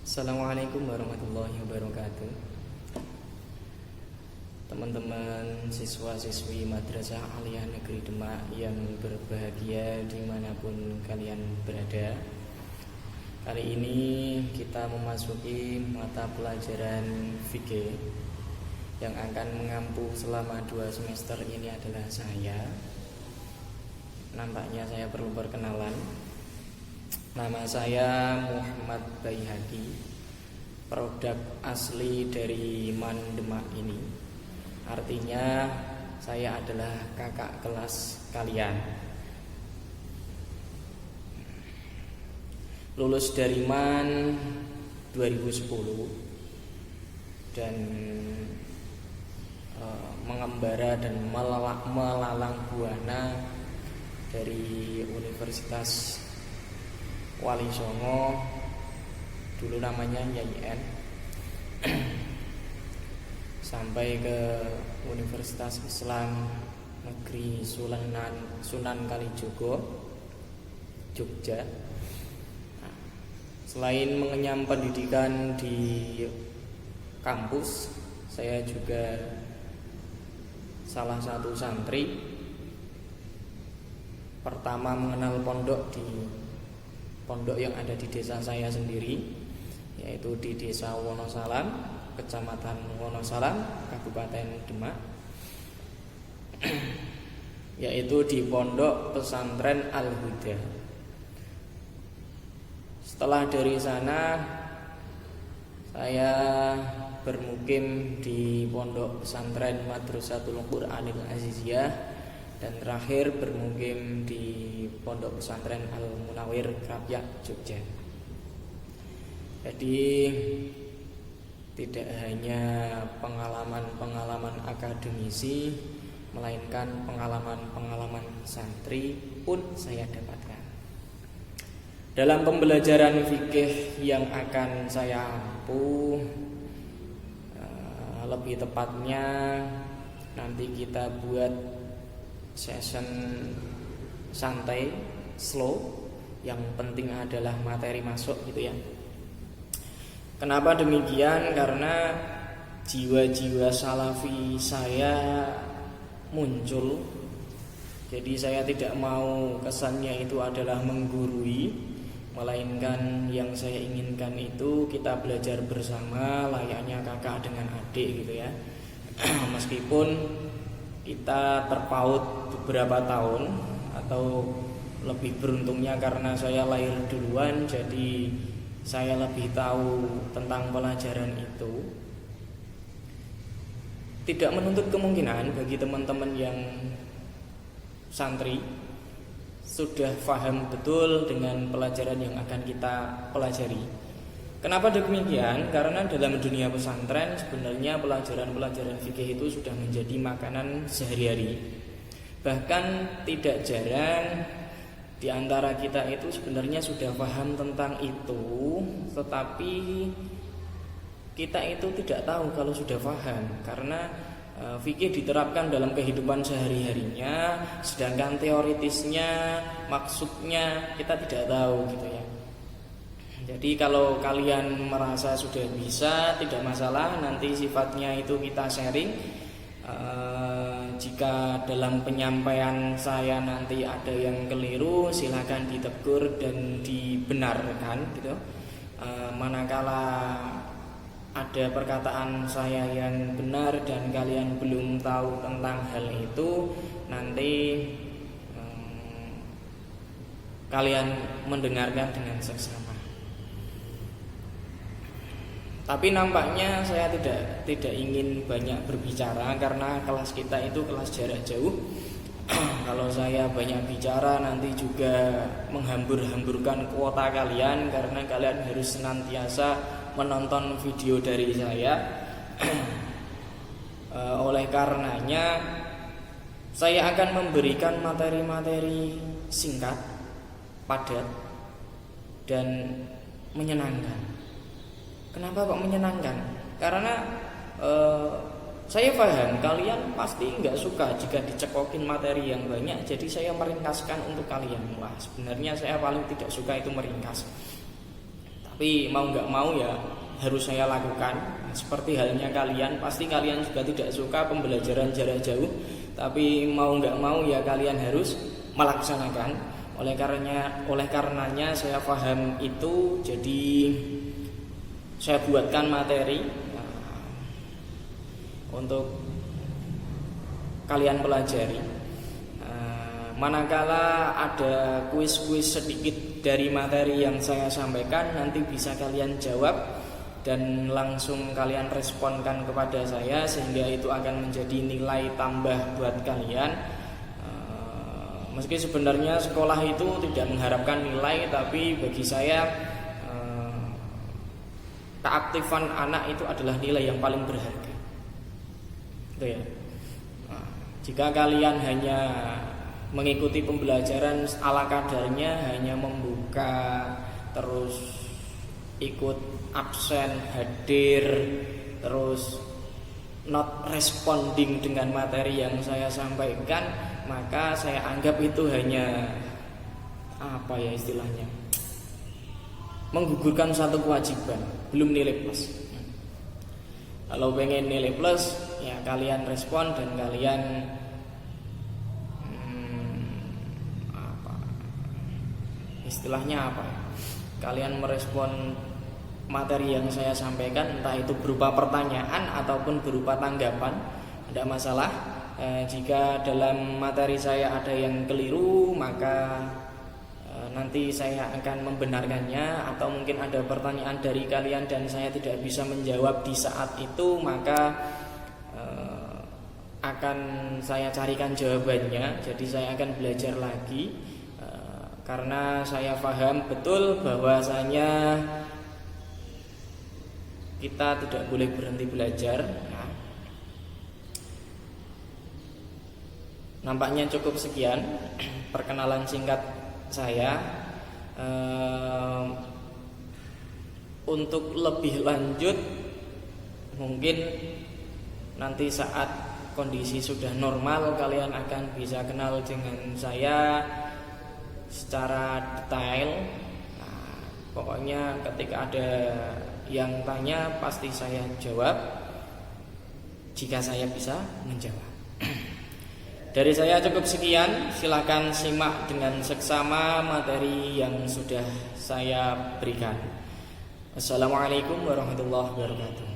Assalamualaikum warahmatullahi wabarakatuh. Teman-teman siswa-siswi Madrasah Aliyah Negeri Demak yang berbahagia dimanapun kalian berada. Kali ini kita memasuki mata pelajaran fikih yang akan mengampu selama 2 semester ini adalah saya. Nampaknya saya perlu perkenalan. Nama saya Muhammad Baihaqi, produk asli dari MAN Demak ini. Artinya saya adalah kakak kelas kalian. Lulus dari MAN 2010 dan mengembara dan melalang buana dari Universitas Wali Songo, dulu namanya YIN, sampai ke Universitas Islam Negeri Sunan Kalijogo, Jogja. Selain mengenyam pendidikan di kampus, saya juga salah satu santri pertama mengenal pondok yang ada di desa saya sendiri, yaitu di Desa Wonosalam, Kecamatan Wonosalam, Kabupaten Demak, yaitu di Pondok Pesantren Al-Huda. Setelah dari sana saya bermukim di Pondok Pesantren Madrasatul Qur'anil Aziziyah dan terakhir bermukim di Pondok Pesantren Al-Munawir Krapyak, Jogja. Jadi tidak hanya pengalaman-pengalaman akademisi, melainkan pengalaman-pengalaman santri pun saya dapatkan. Dalam pembelajaran fikih yang akan saya ampu, lebih tepatnya nanti kita buat session santai, slow. Yang penting adalah materi masuk gitu ya. Kenapa demikian? Karena jiwa-jiwa salafi saya muncul. Jadi saya tidak mau kesannya itu adalah menggurui, melainkan yang saya inginkan itu kita belajar bersama layaknya kakak dengan adik gitu ya. Meskipun kita terpaut beberapa tahun, atau lebih beruntungnya karena saya lahir duluan, jadi saya lebih tahu tentang pelajaran itu. Tidak menuntut kemungkinan bagi teman-teman yang santri sudah paham betul dengan pelajaran yang akan kita pelajari. Kenapa demikian? Karena dalam dunia pesantren sebenarnya pelajaran-pelajaran fikih itu sudah menjadi makanan sehari-hari. Bahkan tidak jarang di antara kita itu sebenarnya sudah paham tentang itu, tetapi kita itu tidak tahu kalau sudah paham, karena fikih diterapkan dalam kehidupan sehari-harinya, sedangkan teoritisnya, maksudnya kita tidak tahu gitu ya. Jadi kalau kalian merasa sudah bisa, tidak masalah, nanti sifatnya itu kita sharing. Jika dalam penyampaian saya nanti ada yang keliru, silakan ditegur dan dibenarkan gitu. Manakala ada perkataan saya yang benar dan kalian belum tahu tentang hal itu, nanti kalian mendengarkan dengan seksama. Tapi nampaknya saya tidak ingin banyak berbicara karena kelas kita itu kelas jarak jauh. Kalau saya banyak bicara nanti juga menghambur-hamburkan kuota kalian, karena kalian harus senantiasa menonton video dari saya. Oleh karenanya saya akan memberikan materi-materi singkat, padat, dan menyenangkan. Kenapa kok menyenangkan? Karena saya paham kalian pasti nggak suka jika dicekokin materi yang banyak. Jadi saya meringkaskan untuk kalian. Wah, sebenarnya saya paling tidak suka itu meringkas. Tapi mau nggak mau ya harus saya lakukan. Seperti halnya kalian, pasti kalian juga tidak suka pembelajaran jarak jauh, tapi mau nggak mau ya kalian harus melaksanakan. Oleh karenanya saya paham itu, jadi saya buatkan materi untuk kalian pelajari. Manakala ada kuis-kuis sedikit dari materi yang saya sampaikan, nanti bisa kalian jawab dan langsung kalian responkan kepada saya, sehingga itu akan menjadi nilai tambah buat kalian. Meski sebenarnya sekolah itu tidak mengharapkan nilai, tapi bagi saya keaktifan anak itu adalah nilai yang paling berharga. Itu ya. Jika kalian hanya mengikuti pembelajaran ala kadarnya, hanya membuka terus ikut absen, hadir, terus not responding dengan materi yang saya sampaikan, maka saya anggap itu hanya apa ya istilahnya, menggugurkan satu kewajiban, belum nilai plus. Kalau pengen nilai plus, ya kalian respon dan kalian istilahnya apa? Kalian merespon materi yang saya sampaikan, entah itu berupa pertanyaan ataupun berupa tanggapan, tidak masalah. Jika dalam materi saya ada yang keliru, maka nanti saya akan membenarkannya. Atau mungkin ada pertanyaan dari kalian dan saya tidak bisa menjawab di saat itu, maka akan saya carikan jawabannya. Jadi saya akan belajar lagi, karena saya paham betul bahwasanya kita tidak boleh berhenti belajar. Nampaknya cukup sekian perkenalan singkat saya. Untuk lebih lanjut mungkin nanti saat kondisi sudah normal, kalian akan bisa kenal dengan saya secara detail. Pokoknya ketika ada yang tanya pasti saya jawab jika saya bisa menjawab. Dari saya cukup sekian. Silakan simak dengan seksama materi yang sudah saya berikan. Assalamualaikum warahmatullahi wabarakatuh.